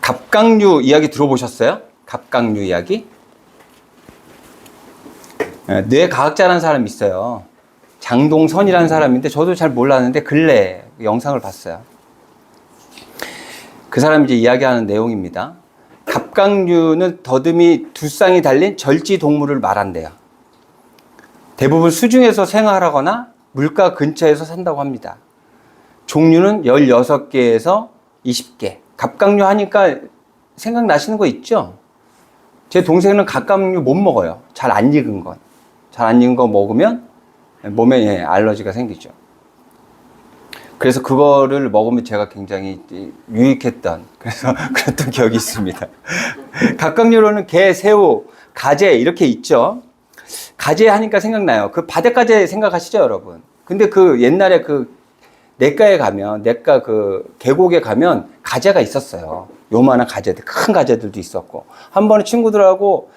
갑각류 이야기 들어보셨어요? 갑각류 이야기? 뇌과학자라는 사람이 있어요. 장동선이라는 사람인데 저도 잘 몰랐는데 근래에 영상을 봤어요. 그 사람이 이제 이야기하는 내용입니다. 갑각류는 더듬이 두 쌍이 달린 절지 동물을 말한대요. 대부분 수중에서 생활하거나 물가 근처에서 산다고 합니다. 종류는 16개에서 20개. 갑각류 하니까 생각나시는 거 있죠? 제 동생은 갑각류 못 먹어요. 잘 안 익은 건. 잘 안 익은 거 먹으면 몸에 알러지가 생기죠. 그래서 그거를 먹으면 제가 굉장히 유익했던, 그래서 그랬던 기억이 있습니다. 갑각류로는 게, 새우, 가재 이렇게 있죠. 가재 하니까 생각나요. 그 바닷가재 생각하시죠, 여러분? 근데 그 옛날에 그 냇가에 가면, 냇가 그 계곡에 가면 가재가 있었어요. 요만한 가재들, 큰 가재들도 있었고. 한 번은 친구들하고,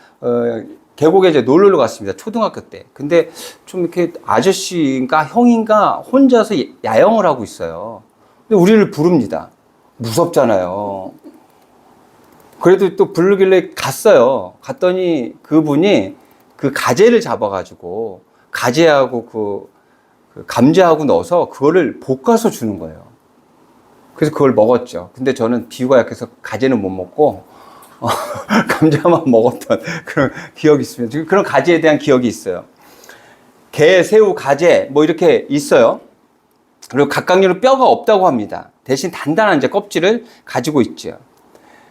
계곡에 이제 놀러 갔습니다. 초등학교 때. 근데 좀 이렇게 아저씨인가 형인가 혼자서 야영을 하고 있어요. 근데 우리를 부릅니다. 무섭잖아요. 그래도 또 부르길래 갔어요. 갔더니 그분이 그 가재를 잡아가지고 가재하고 그 감자하고 넣어서 그거를 볶아서 주는 거예요. 그래서 그걸 먹었죠. 근데 저는 비위가 약해서 가재는 못 먹고 감자만 먹었던 그런 기억이 있습니다. 그런 가재에 대한 기억이 있어요. 게, 새우, 가재 뭐 이렇게 있어요. 그리고 갑각류는 뼈가 없다고 합니다. 대신 단단한 이제 껍질을 가지고 있죠.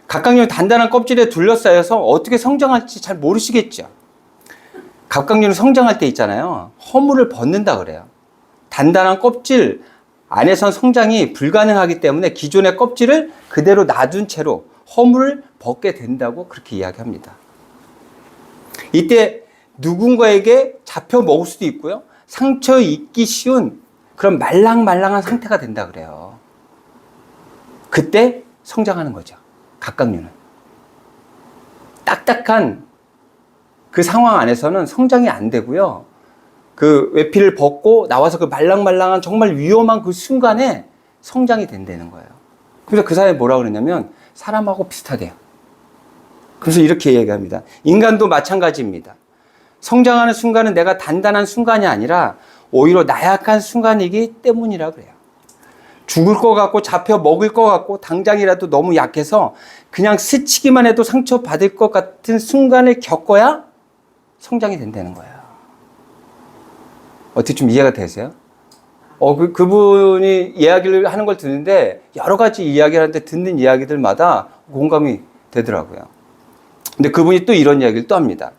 갑각류는 단단한 껍질에 둘러싸여서 어떻게 성장할지 잘 모르시겠죠. 갑각류는 성장할 때 있잖아요. 허물을 벗는다 그래요. 단단한 껍질 안에선 성장이 불가능하기 때문에 기존의 껍질을 그대로 놔둔 채로 허물을 벗게 된다고 그렇게 이야기합니다. 이때 누군가에게 잡혀 먹을 수도 있고요. 상처 입기 쉬운 그런 말랑말랑한 상태가 된다 그래요. 그때 성장하는 거죠. 갑각류는. 딱딱한 그 상황 안에서는 성장이 안 되고요. 그 외피를 벗고 나와서 그 말랑말랑한 정말 위험한 그 순간에 성장이 된다는 거예요. 그래서 그 사람이 뭐라고 그러냐면 사람하고 비슷하대요. 그래서 이렇게 얘기합니다. 인간도 마찬가지입니다. 성장하는 순간은 내가 단단한 순간이 아니라 오히려 나약한 순간이기 때문이라 그래요. 죽을 것 같고 잡혀 먹을 것 같고 당장이라도 너무 약해서 그냥 스치기만 해도 상처받을 것 같은 순간을 겪어야 성장이 된다는 거예요. 어떻게 좀 이해가 되세요? 그분이 이야기를 하는 걸 듣는데 여러 가지 이야기를 하는데 듣는 이야기들마다 공감이 되더라고요. 근데 그분이 또 이런 이야기를 또 합니다.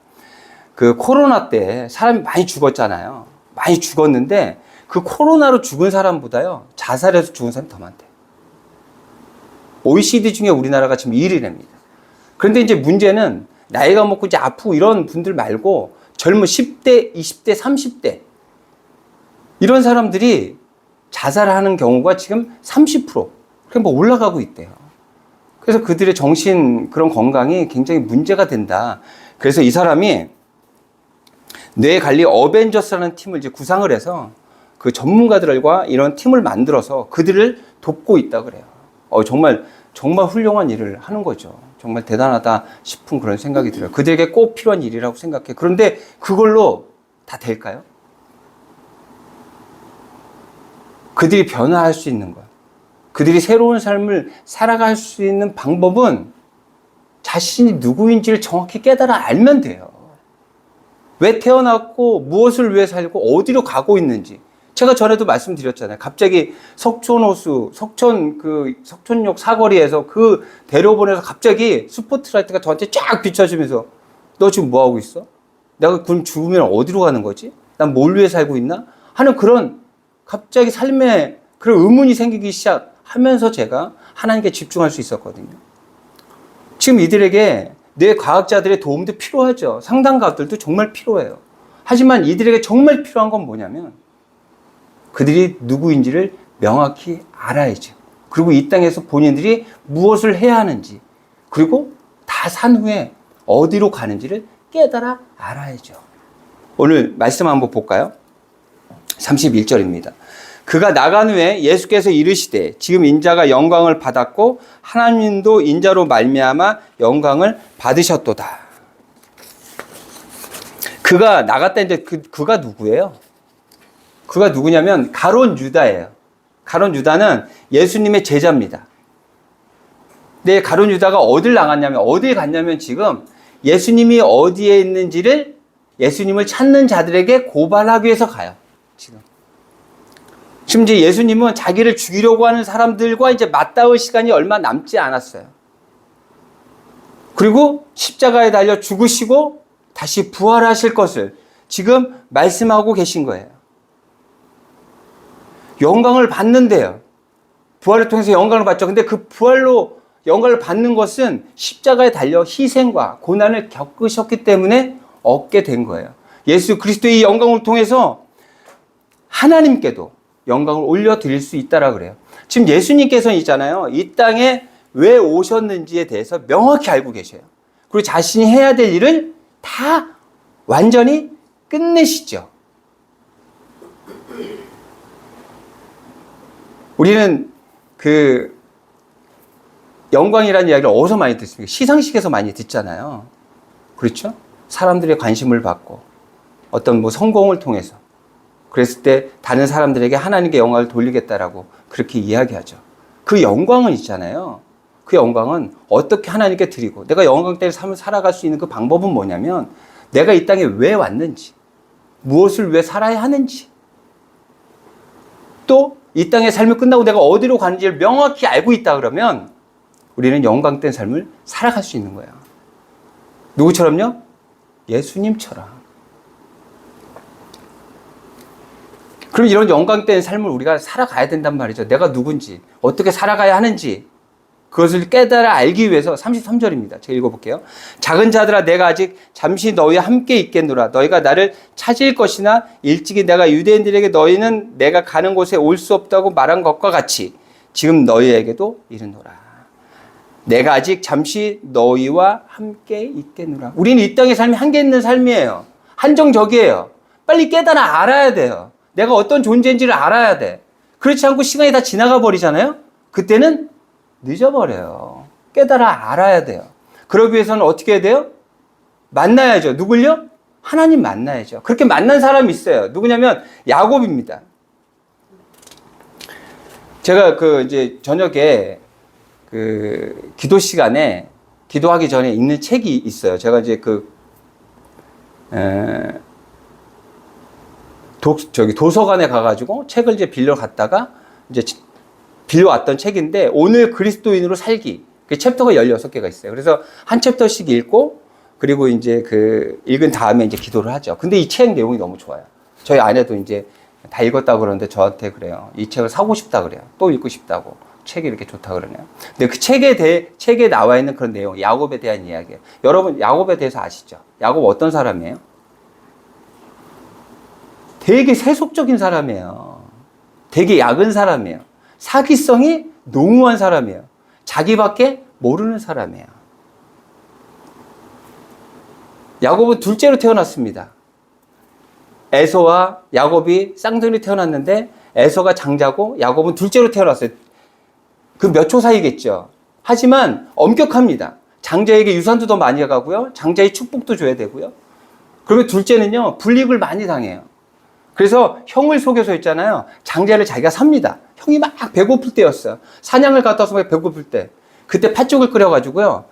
그 코로나 때 사람이 많이 죽었잖아요. 많이 죽었는데 그 코로나로 죽은 사람보다요, 자살해서 죽은 사람이 더 많대요. OECD 중에 우리나라가 지금 1위랍니다. 그런데 이제 문제는 나이가 먹고 이제 아프고 이런 분들 말고 젊은 10대, 20대, 30대 이런 사람들이 자살하는 경우가 지금 30% 그렇게 뭐 올라가고 있대요. 그래서 그들의 정신 그런 건강이 굉장히 문제가 된다. 그래서 이 사람이 뇌관리 어벤져스라는 팀을 이제 구상을 해서 그 전문가들과 이런 팀을 만들어서 그들을 돕고 있다 그래요. 정말 훌륭한 일을 하는 거죠. 정말 대단하다 싶은 그런 생각이 들어요. 그들에게 꼭 필요한 일이라고 생각해. 그런데 그걸로 다 될까요? 그들이 변화할 수 있는 것, 그들이 새로운 삶을 살아갈 수 있는 방법은 자신이 누구인지를 정확히 깨달아 알면 돼요. 왜 태어났고 무엇을 위해 살고 어디로 가고 있는지. 제가 전에도 말씀드렸잖아요. 갑자기 석촌역 사거리에서 그 대로변에서 갑자기 스포트라이트가 저한테 쫙 비춰지면서 너 지금 뭐 하고 있어? 내가 그럼 죽으면 어디로 가는 거지? 난 뭘 위해 살고 있나? 하는 그런 갑자기 삶에 그런 의문이 생기기 시작하면서 제가 하나님께 집중할 수 있었거든요. 지금 이들에게 뇌과학자들의 도움도 필요하죠. 상담가들도 정말 필요해요. 하지만 이들에게 정말 필요한 건 뭐냐면 그들이 누구인지를 명확히 알아야죠. 그리고 이 땅에서 본인들이 무엇을 해야 하는지, 그리고 다 산 후에 어디로 가는지를 깨달아 알아야죠. 오늘 말씀 한번 볼까요? 31절입니다. 그가 나간 후에 예수께서 이르시되 지금 인자가 영광을 받았고 하나님도 인자로 말미암아 영광을 받으셨도다. 그가 나갔다는데 그가 누구예요? 그가 누구냐면 가룟 유다예요. 가룟 유다는 예수님의 제자입니다. 근데 가룟 유다가 어딜 갔냐면 지금 예수님이 어디에 있는지를 예수님을 찾는 자들에게 고발하기 위해서 가요. 지금 이제 예수님은 자기를 죽이려고 하는 사람들과 이제 맞닿을 시간이 얼마 남지 않았어요. 그리고 십자가에 달려 죽으시고 다시 부활하실 것을 지금 말씀하고 계신 거예요. 영광을 받는데요. 부활을 통해서 영광을 받죠. 근데 그 부활로 영광을 받는 것은 십자가에 달려 희생과 고난을 겪으셨기 때문에 얻게 된 거예요. 예수 그리스도의 영광을 통해서 하나님께도 영광을 올려드릴 수 있다라 그래요. 지금 예수님께서는 있잖아요. 이 땅에 왜 오셨는지에 대해서 명확히 알고 계셔요. 그리고 자신이 해야 될 일을 다 완전히 끝내시죠. 우리는 그 영광이라는 이야기를 어디서 많이 듣습니까? 시상식에서 많이 듣잖아요. 그렇죠? 사람들의 관심을 받고 어떤 뭐 성공을 통해서 그랬을 때 다른 사람들에게 하나님께 영광을 돌리겠다라고 그렇게 이야기하죠. 그 영광은 있잖아요. 그 영광은 어떻게 하나님께 드리고 내가 영광된 삶을 살아갈 수 있는 그 방법은 뭐냐면 내가 이 땅에 왜 왔는지, 무엇을 왜 살아야 하는지, 또 이 땅의 삶이 끝나고 내가 어디로 가는지를 명확히 알고 있다 그러면 우리는 영광된 삶을 살아갈 수 있는 거예요. 누구처럼요? 예수님처럼. 그럼 이런 영광된 삶을 우리가 살아가야 된단 말이죠. 내가 누군지, 어떻게 살아가야 하는지 그것을 깨달아 알기 위해서 33절입니다. 제가 읽어볼게요. 작은 자들아 내가 아직 잠시 너희와 함께 있겠노라. 너희가 나를 찾을 것이나 일찍이 내가 유대인들에게 너희는 내가 가는 곳에 올 수 없다고 말한 것과 같이 지금 너희에게도 이르노라. 내가 아직 잠시 너희와 함께 있겠노라. 우리는 이 땅의 삶이 한계 있는 삶이에요. 한정적이에요. 빨리 깨달아 알아야 돼요. 내가 어떤 존재인지를 알아야 돼. 그렇지 않고 시간이 다 지나가 버리잖아요. 그때는 늦어버려요. 깨달아 알아야 돼요. 그러기 위해서는 어떻게 해야 돼요? 만나야죠. 누굴요? 하나님 만나야죠. 그렇게 만난 사람이 있어요. 누구냐면 야곱입니다. 제가 이제 저녁에 기도 시간에 기도하기 전에 읽는 책이 있어요. 제가 이제 도서관에 가가지고 책을 이제 빌려 갔다가 이제 빌려왔던 책인데 오늘 그리스도인으로 살기 그 챕터가 16개가 있어요. 그래서 한 챕터씩 읽고 그리고 이제 읽은 다음에 이제 기도를 하죠. 근데 이 책 내용이 너무 좋아요. 저희 아내도 이제 다 읽었다고 그러는데 저한테 그래요. 이 책을 사고 싶다 그래요. 또 읽고 싶다고. 책이 이렇게 좋다 그러네요. 근데 그 책에 나와 있는 그런 내용, 야곱에 대한 이야기예요. 여러분 야곱에 대해서 아시죠? 야곱 어떤 사람이에요? 되게 세속적인 사람이에요. 되게 약은 사람이에요. 사기성이 농후한 사람이에요. 자기밖에 모르는 사람이에요. 야곱은 둘째로 태어났습니다. 에서와 야곱이 쌍둥이로 태어났는데 에서가 장자고 야곱은 둘째로 태어났어요. 그 몇 초 사이겠죠. 하지만 엄격합니다. 장자에게 유산도 더 많이 가고요. 장자의 축복도 줘야 되고요. 그러면 둘째는요. 불이익을 많이 당해요. 그래서 형을 속여서 있잖아요. 장자를 자기가 삽니다. 형이 막 배고플 때였어요. 사냥을 갔다 와서 배고플 때. 그때 팥죽을 끓여가지고요.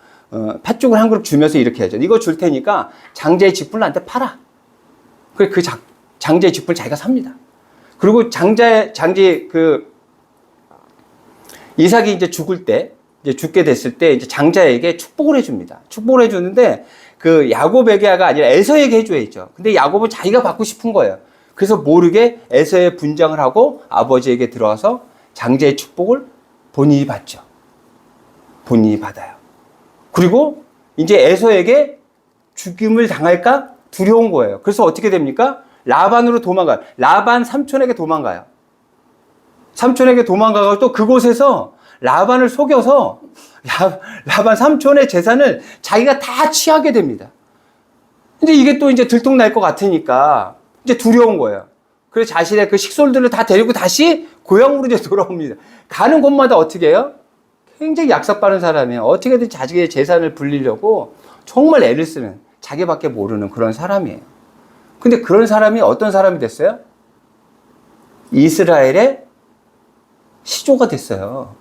팥죽을 한 그릇 주면서 이렇게 하죠. 이거 줄 테니까 장자의 쥐뿔을 나한테 팔아. 그래 장자의 쥐뿔 자기가 삽니다. 그리고 이삭이 이제 죽게 됐을 때 이제 장자에게 축복을 해줍니다. 축복을 해주는데 야곱에게가 아니라 에서에게 해줘야죠. 근데 야곱은 자기가 받고 싶은 거예요. 그래서 모르게 에서의 분장을 하고 아버지에게 들어와서 장자의 축복을 본인이 받죠. 본인이 받아요. 그리고 이제 에서에게 죽임을 당할까 두려운 거예요. 그래서 어떻게 됩니까? 라반으로 도망가요. 라반 삼촌에게 도망가요. 삼촌에게 도망가고 또 그곳에서 라반을 속여서 라반 삼촌의 재산을 자기가 다 취하게 됩니다. 근데 이게 또 이제 들통날 것 같으니까 이제 두려운 거예요. 그래서 자신의 그 식솔들을 다 데리고 다시 고향으로 이제 돌아옵니다. 가는 곳마다 어떻게 해요? 굉장히 약삭빠른 사람이에요. 어떻게든 자기의 재산을 불리려고 정말 애를 쓰는, 자기밖에 모르는 그런 사람이에요. 근데 그런 사람이 어떤 사람이 됐어요? 이스라엘의 시조가 됐어요.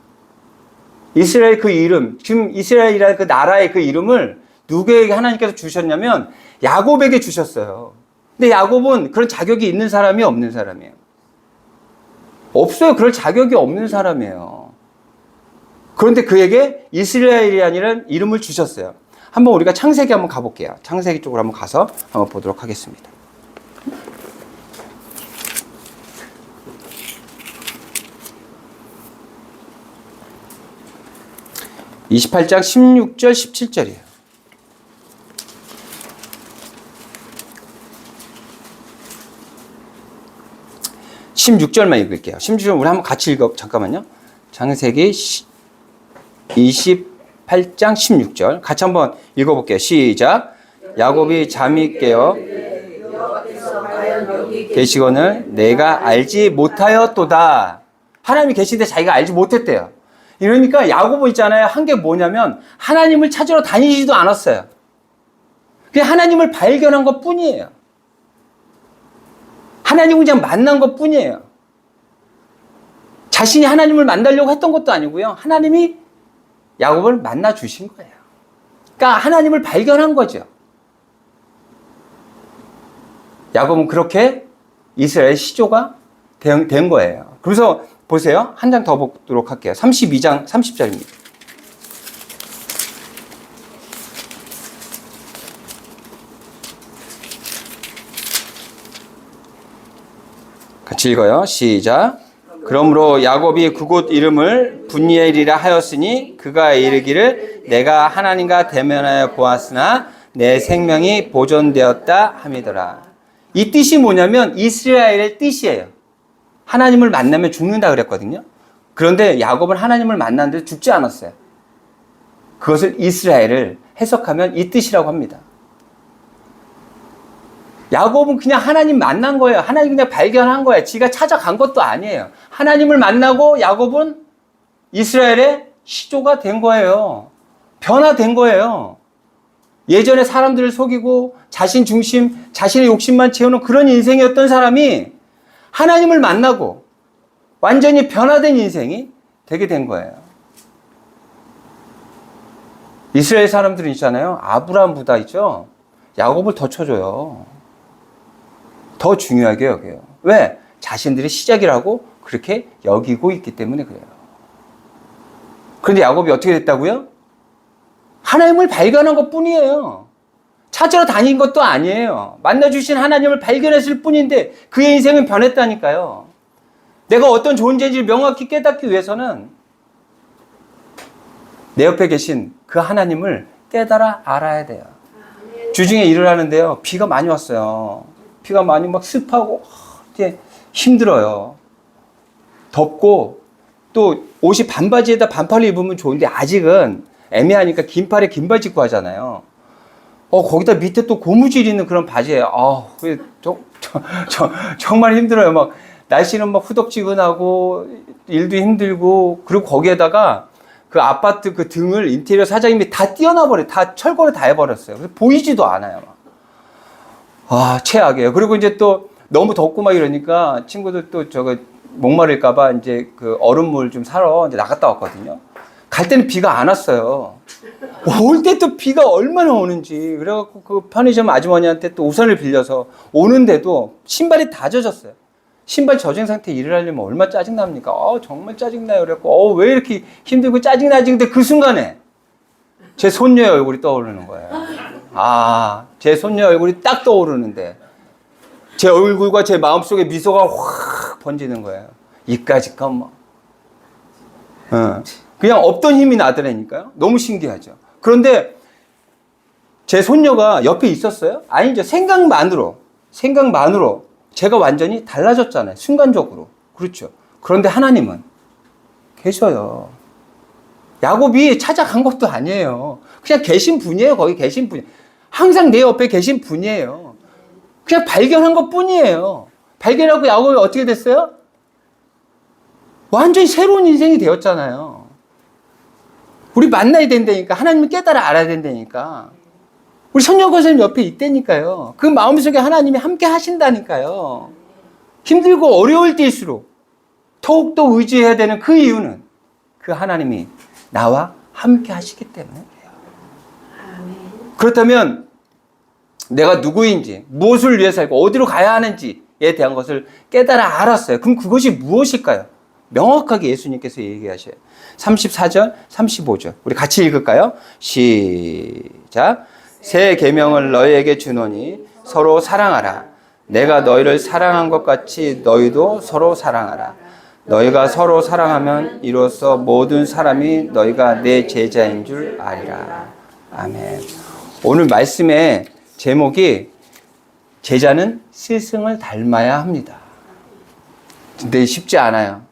이스라엘 그 이름, 지금 이스라엘이라는 그 나라의 그 이름을 누구에게 하나님께서 주셨냐면 야곱에게 주셨어요. 근데 야곱은 그런 자격이 있는 사람이 없는 사람이에요. 없어요. 그럴 자격이 없는 사람이에요. 그런데 그에게 이스라엘이라는 이름을 주셨어요. 한번 우리가 창세기 한번 가볼게요. 창세기 쪽으로 한번 가서 한번 보도록 하겠습니다. 28장 16절 17절이에요. 16절만 읽을게요. 16절 우리 한번 같이 잠깐만요. 창세기 28장 16절 같이 한번 읽어볼게요. 시작. 야곱이 잠이 깨어 계시거늘 내가 알지 못하였도다. 하나님이 계신데 자기가 알지 못했대요. 이러니까 야곱은 있잖아요. 한 게 뭐냐면 하나님을 찾으러 다니지도 않았어요. 그냥 하나님을 발견한 것 뿐이에요. 하나님을 그냥 만난 것 뿐이에요. 자신이 하나님을 만나려고 했던 것도 아니고요. 하나님이 야곱을 만나 주신 거예요. 그러니까 하나님을 발견한 거죠. 야곱은 그렇게 이스라엘 시조가 된 거예요. 그래서 보세요. 한 장 더 보도록 할게요. 32장 30절입니다. 같이 읽어요. 시작. 그러므로 야곱이 그곳 이름을 분니엘이라 하였으니 그가 이르기를 내가 하나님과 대면하여 보았으나 내 생명이 보존되었다 함이더라. 이 뜻이 뭐냐면 이스라엘의 뜻이에요. 하나님을 만나면 죽는다 그랬거든요. 그런데 야곱은 하나님을 만났는데 죽지 않았어요. 그것을 이스라엘을 해석하면 이 뜻이라고 합니다. 야곱은 그냥 하나님 만난 거예요. 하나님 그냥 발견한 거예요. 지가 찾아간 것도 아니에요. 하나님을 만나고 야곱은 이스라엘의 시조가 된 거예요. 변화된 거예요. 예전에 사람들을 속이고 자신 중심, 자신의 욕심만 채우는 그런 인생이었던 사람이 하나님을 만나고 완전히 변화된 인생이 되게 된 거예요. 이스라엘 사람들은 있잖아요. 아브라함보다 있죠. 야곱을 더 쳐줘요. 더 중요하게 여겨요. 왜? 자신들의 시작이라고 그렇게 여기고 있기 때문에 그래요. 그런데 야곱이 어떻게 됐다고요? 하나님을 발견한 것 뿐이에요. 찾으러 다닌 것도 아니에요. 만나주신 하나님을 발견했을 뿐인데 그의 인생은 변했다니까요. 내가 어떤 존재인지를 명확히 깨닫기 위해서는 내 옆에 계신 그 하나님을 깨달아 알아야 돼요. 주중에 일을 하는데요. 비가 많이 왔어요. 비가 많이 막 습하고 이제 힘들어요. 덥고 또 옷이 반바지에다 반팔을 입으면 좋은데 아직은 애매하니까 긴팔에 긴바지 입고 하잖아요. 거기다 밑에 또 고무줄 있는 그런 바지예요. 정말 힘들어요. 막 날씨는 막 후덥지근하고 일도 힘들고 그리고 거기에다가 그 아파트 그 등을 인테리어 사장님이 다 띄어놔 버려요. 다 철거를 다 해버렸어요. 그래서 보이지도 않아요. 최악이에요. 그리고 이제 또 너무 덥고 막 이러니까 친구들 또 목마를까봐 이제 그 얼음물 좀 사러 이제 나갔다 왔거든요. 갈 때는 비가 안 왔어요. 올 때 또 비가 얼마나 오는지. 그래갖고 그 편의점 아주머니한테 또 우산을 빌려서 오는데도 신발이 다 젖었어요. 신발 젖은 상태에 일을 하려면 얼마나 짜증납니까? 정말 짜증나요. 그래갖고, 왜 이렇게 힘들고 짜증나지? 근데 그 순간에 제 손녀의 얼굴이 떠오르는 거예요. 제 손녀 얼굴이 딱 떠오르는데 제 얼굴과 제 마음속에 미소가 확 번지는 거예요. 이까짓 건 그냥 없던 힘이 나더라니까요. 너무 신기하죠. 그런데 제 손녀가 옆에 있었어요? 아니죠. 생각만으로 제가 완전히 달라졌잖아요. 순간적으로. 그렇죠. 그런데 하나님은 계셔요. 야곱이 찾아간 것도 아니에요. 그냥 계신 분이에요. 거기 계신 분이. 항상 내 옆에 계신 분이에요. 그냥 발견한 것 뿐이에요. 발견하고 야곱이 어떻게 됐어요? 완전히 새로운 인생이 되었잖아요. 우리 만나야 된다니까. 하나님을 깨달아 알아야 된다니까. 우리 선녀과사님 옆에 있다니까요. 그 마음속에 하나님이 함께 하신다니까요. 힘들고 어려울 때일수록 더욱더 의지해야 되는 그 이유는 그 하나님이 나와 함께 하시기 때문이에요. 그렇다면 내가 누구인지, 무엇을 위해 살고 어디로 가야 하는지에 대한 것을 깨달아 알았어요. 그럼 그것이 무엇일까요? 명확하게 예수님께서 얘기하셔요. 34절, 35절. 우리 같이 읽을까요? 시작. 새 계명을 너희에게 주노니 서로 사랑하라. 내가 너희를 사랑한 것 같이 너희도 서로 사랑하라. 너희가 서로 사랑하면 이로써 모든 사람이 너희가 내 제자인 줄 아리라. 아멘. 오늘 말씀의 제목이 제자는 스승을 닮아야 합니다. 근데 쉽지 않아요.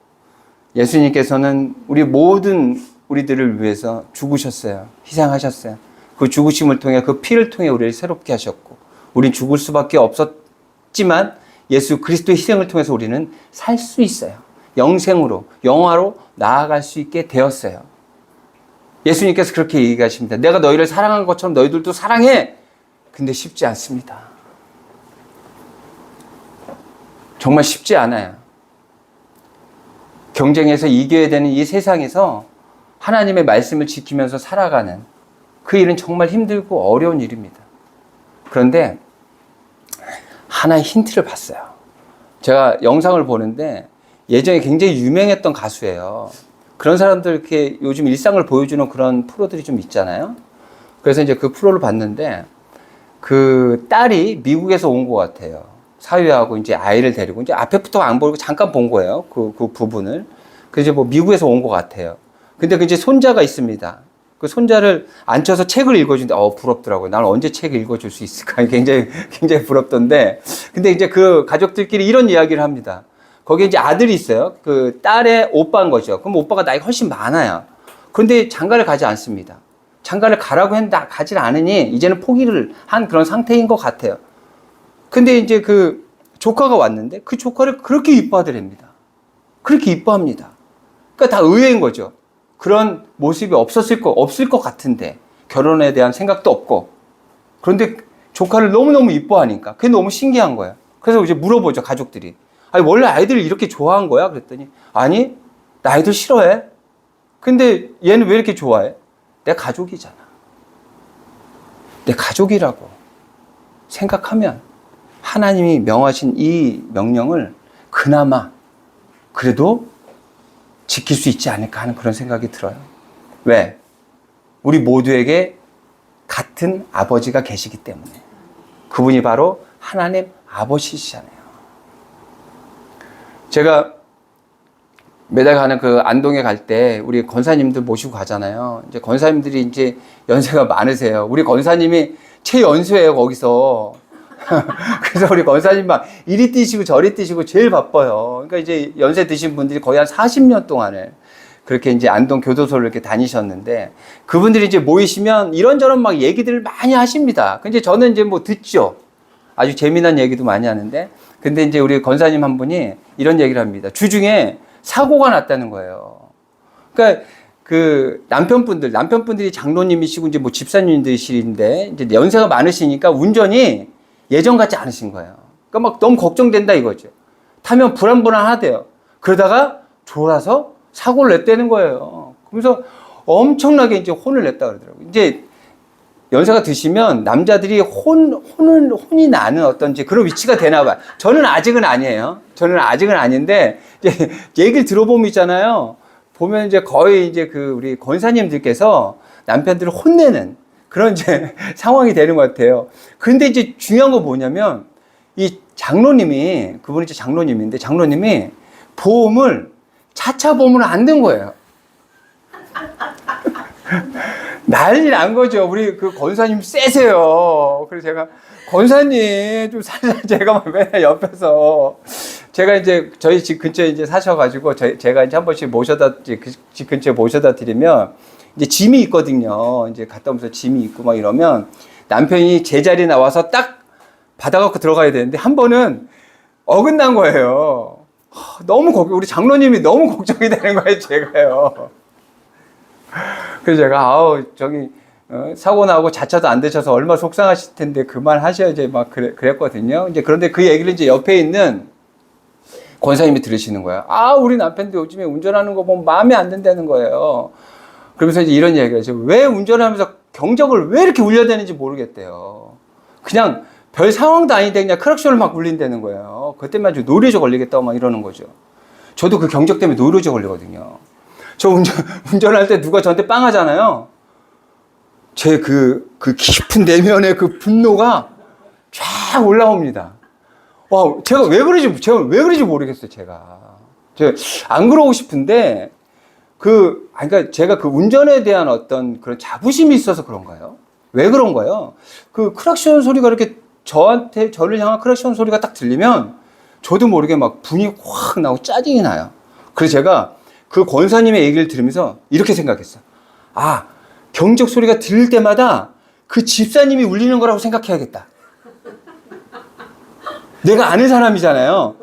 예수님께서는 우리 모든 우리들을 위해서 죽으셨어요. 희생하셨어요. 그 죽으심을 통해 그 피를 통해 우리를 새롭게 하셨고 우린 죽을 수밖에 없었지만 예수 그리스도의 희생을 통해서 우리는 살 수 있어요. 영생으로 영화로 나아갈 수 있게 되었어요. 예수님께서 그렇게 얘기하십니다. 내가 너희를 사랑한 것처럼 너희들도 사랑해. 근데 쉽지 않습니다. 정말 쉽지 않아요. 경쟁에서 이겨야 되는 이 세상에서 하나님의 말씀을 지키면서 살아가는 그 일은 정말 힘들고 어려운 일입니다. 그런데 하나의 힌트를 봤어요. 제가 영상을 보는데 예전에 굉장히 유명했던 가수예요. 그런 사람들 이렇게 요즘 일상을 보여주는 그런 프로들이 좀 있잖아요. 그래서 이제 그 프로를 봤는데 그 딸이 미국에서 온 것 같아요. 사위하고 이제 아이를 데리고 이제 앞에부터 안 보고 잠깐 본 거예요. 그 부분을. 그래서 이제 뭐 미국에서 온 것 같아요. 근데 그 이제 손자가 있습니다. 그 손자를 앉혀서 책을 읽어주는데, 부럽더라고요. 나는 언제 책 읽어줄 수 있을까? 굉장히 부럽던데. 근데 이제 그 가족들끼리 이런 이야기를 합니다. 거기에 이제 아들이 있어요. 그 딸의 오빠인 거죠. 그럼 오빠가 나이가 훨씬 많아요. 그런데 장가를 가지 않습니다. 장가를 가라고 했는데 가지 않으니 이제는 포기를 한 그런 상태인 것 같아요. 근데 이제 그 조카가 왔는데 그 조카를 그렇게 이뻐하더랍니다. 그렇게 이뻐합니다. 그러니까 다 의외인 거죠. 그런 모습이 없을 것 같은데 결혼에 대한 생각도 없고 그런데 조카를 너무너무 이뻐하니까 그게 너무 신기한 거예요. 그래서 이제 물어보죠, 가족들이. 아니, 원래 아이들을 이렇게 좋아한 거야? 그랬더니 아니, 나 아이들 싫어해. 근데 얘는 왜 이렇게 좋아해? 내 가족이잖아. 내 가족이라고 생각하면 하나님이 명하신 이 명령을 그나마 그래도 지킬 수 있지 않을까 하는 그런 생각이 들어요. 왜? 우리 모두에게 같은 아버지가 계시기 때문에. 그분이 바로 하나님 아버지시잖아요. 제가 매달 가는 그 안동에 갈 때 우리 권사님들 모시고 가잖아요. 이제 권사님들이 이제 연세가 많으세요. 우리 권사님이 최연소예요, 거기서. 그래서 우리 권사님 막 이리 뛰시고 저리 뛰시고 제일 바빠요. 그러니까 이제 연세 드신 분들이 거의 한 40년 동안을 그렇게 이제 안동 교도소를 이렇게 다니셨는데 그분들이 이제 모이시면 이런저런 막 얘기들을 많이 하십니다. 근데 저는 이제 뭐 듣죠. 아주 재미난 얘기도 많이 하는데 근데 이제 우리 권사님 한 분이 이런 얘기를 합니다. 주중에 사고가 났다는 거예요. 그러니까 그 남편분들이 장로님이시고 이제 뭐 집사님들이신데 이제 연세가 많으시니까 운전이 예전 같지 않으신 거예요. 그러니까 막 너무 걱정된다 이거죠. 타면 불안불안하대요. 그러다가 졸아서 사고를 냈다는 거예요. 그러면서 엄청나게 이제 혼을 냈다 그러더라고요. 이제 연세가 드시면 남자들이 혼이 나는 어떤 이제 그런 위치가 되나 봐요. 저는 아직은 아니에요. 저는 아직은 아닌데, 이제 얘기를 들어보면 있잖아요. 보면 이제 거의 이제 그 우리 권사님들께서 남편들을 혼내는 그런 이제 상황이 되는 것 같아요. 근데 이제 중요한 거 뭐냐면, 이 장로님이, 그분이 이제 장로님인데, 장로님이 차차 보험을 안 든 거예요. 난리 난 거죠. 우리 그 권사님 세세요. 그래서 제가 권사님 좀 살살 제가 막 맨날 옆에서 제가 이제 저희 집 근처에 이제 사셔가지고 제가 이제 한 번씩 집 근처에 모셔다 드리면 이제 짐이 있거든요. 이제 갔다 오면서 짐이 있고 막 이러면 남편이 제자리에 나와서 딱 받아갖고 들어가야 되는데 한 번은 어긋난 거예요. 너무 우리 장로님이 너무 걱정이 되는 거예요, 제가요. 그래서 제가 사고 나고 자차도 안 되셔서 얼마나 속상하실 텐데 그만 하셔야지 막 그랬거든요. 이제 그런데 그 얘기를 이제 옆에 있는 권사님이 들으시는 거예요. 우리 남편도 요즘에 운전하는 거 보면 마음에 안 든다는 거예요. 그러면서 이제 이런 얘기를 하죠. 왜 운전하면서 경적을 왜 이렇게 울려대는지 모르겠대요. 그냥 별 상황도 아닌데 그냥 크락션을 막 울린다는 거예요. 그때만 아주 노이로제 걸리겠다고 막 이러는 거죠. 저도 그 경적 때문에 노이로제 걸리거든요. 저 운전할 때 누가 저한테 빵 하잖아요. 제 그 깊은 내면의 그 분노가 쫙 올라옵니다. 제가 왜 그런지 모르겠어요, 제가 안 그러고 싶은데, 그러니까 제가 그 운전에 대한 어떤 그런 자부심이 있어서 그런가요? 왜 그런가요? 그 크락션 소리가 이렇게 저를 향한 크락션 소리가 딱 들리면 저도 모르게 막 분이 확 나고 짜증이 나요. 그래서 제가 그 권사님의 얘기를 들으면서 이렇게 생각했어요. 경적 소리가 들릴 때마다 그 집사님이 울리는 거라고 생각해야겠다. 내가 아는 사람이잖아요.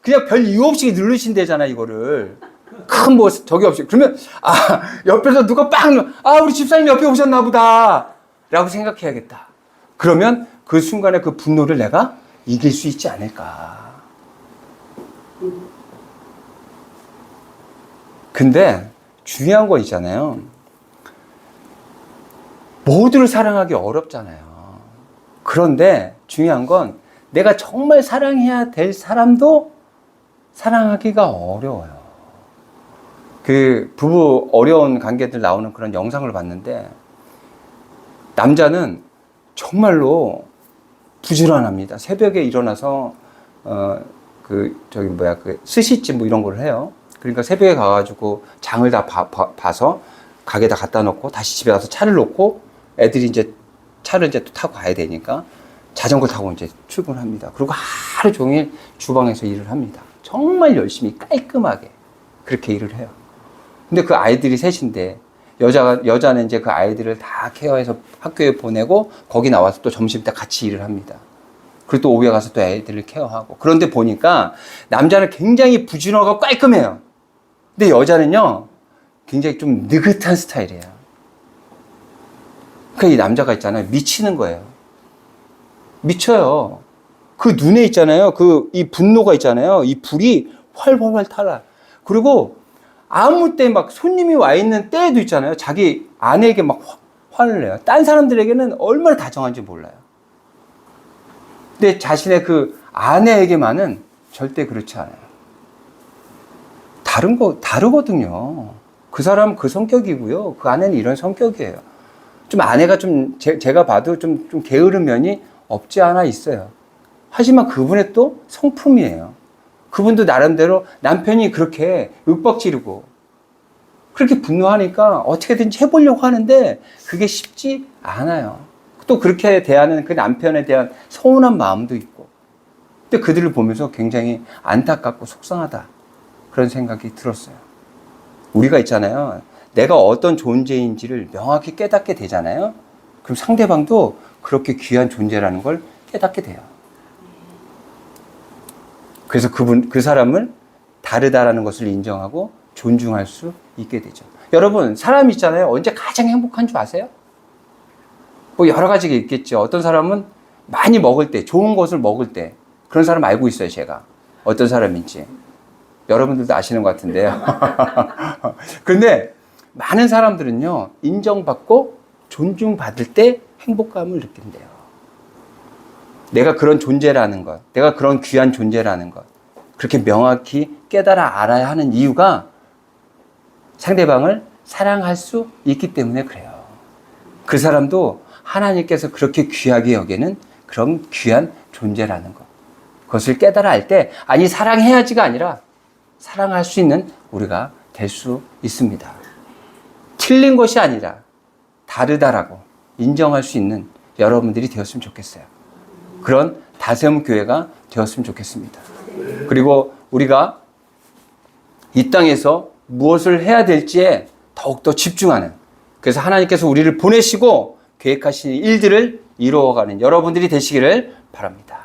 그냥 별 이유 없이 누르신대잖아, 이거를. 큰 저기 없이. 그러면, 옆에서 누가 우리 집사님 옆에 오셨나 보다. 라고 생각해야겠다. 그러면 그 순간에 그 분노를 내가 이길 수 있지 않을까. 근데 중요한 거 있잖아요. 모두를 사랑하기 어렵잖아요. 그런데 중요한 건 내가 정말 사랑해야 될 사람도 사랑하기가 어려워요. 그 부부 어려운 관계들 나오는 그런 영상을 봤는데, 남자는 정말로 부지런합니다. 새벽에 일어나서 스시집 뭐 이런 걸 해요. 그러니까 새벽에 가가지고 장을 다 봐서 가게에다 갖다 놓고 다시 집에 가서 차를 놓고 애들이 이제 차를 이제 또 타고 가야 되니까 자전거 타고 이제 출근합니다. 그리고 하루 종일 주방에서 일을 합니다. 정말 열심히 깔끔하게 그렇게 일을 해요. 근데 그 아이들이 셋인데, 여자는 이제 그 아이들을 다 케어해서 학교에 보내고 거기 나와서 또 점심 때 같이 일을 합니다. 그리고 또 오후에 가서 또 애들을 케어하고. 그런데 보니까 남자는 굉장히 부지런하고 깔끔해요. 근데 여자는요, 굉장히 좀 느긋한 스타일이에요. 이 남자가 있잖아요. 미치는 거예요. 미쳐요. 그 눈에 있잖아요. 이 분노가 있잖아요. 이 불이 활활활 타라. 그리고 아무 때 막 손님이 와 있는 때에도 있잖아요. 자기 아내에게 막 화를 내요. 딴 사람들에게는 얼마나 다정한지 몰라요. 근데 자신의 그 아내에게만은 절대 그렇지 않아요. 다르거든요. 그 사람은 그 성격이고요. 그 아내는 이런 성격이에요. 좀 아내가 제가 봐도 좀 게으른 면이 없지 않아 있어요. 하지만 그분의 또 성품이에요. 그분도 나름대로 남편이 그렇게 윽박지르고 그렇게 분노하니까 어떻게든지 해보려고 하는데 그게 쉽지 않아요. 또 그렇게 대하는 그 남편에 대한 서운한 마음도 있고. 근데 그들을 보면서 굉장히 안타깝고 속상하다. 그런 생각이 들었어요. 우리가 있잖아요. 내가 어떤 존재인지를 명확히 깨닫게 되잖아요. 그럼 상대방도 그렇게 귀한 존재라는 걸 깨닫게 돼요. 그래서 그 사람을 다르다라는 것을 인정하고 존중할 수 있게 되죠. 여러분, 사람이 있잖아요. 언제 가장 행복한 줄 아세요? 뭐 여러 가지가 있겠죠. 어떤 사람은 많이 먹을 때, 좋은 것을 먹을 때, 그런 사람 알고 있어요, 제가. 어떤 사람인지. 여러분들도 아시는 것 같은데요. 그런데 많은 사람들은요, 인정받고 존중받을 때 행복감을 느낀대요. 내가 그런 존재라는 것, 내가 그런 귀한 존재라는 것, 그렇게 명확히 깨달아 알아야 하는 이유가 상대방을 사랑할 수 있기 때문에 그래요. 그 사람도 하나님께서 그렇게 귀하게 여기는 그런 귀한 존재라는 것. 그것을 깨달아 알 때, 아니, 사랑해야지가 아니라 사랑할 수 있는 우리가 될 수 있습니다. 틀린 것이 아니라 다르다라고 인정할 수 있는 여러분들이 되었으면 좋겠어요. 그런 다세움 교회가 되었으면 좋겠습니다. 그리고 우리가 이 땅에서 무엇을 해야 될지에 더욱더 집중하는, 그래서 하나님께서 우리를 보내시고 계획하신 일들을 이루어가는 여러분들이 되시기를 바랍니다.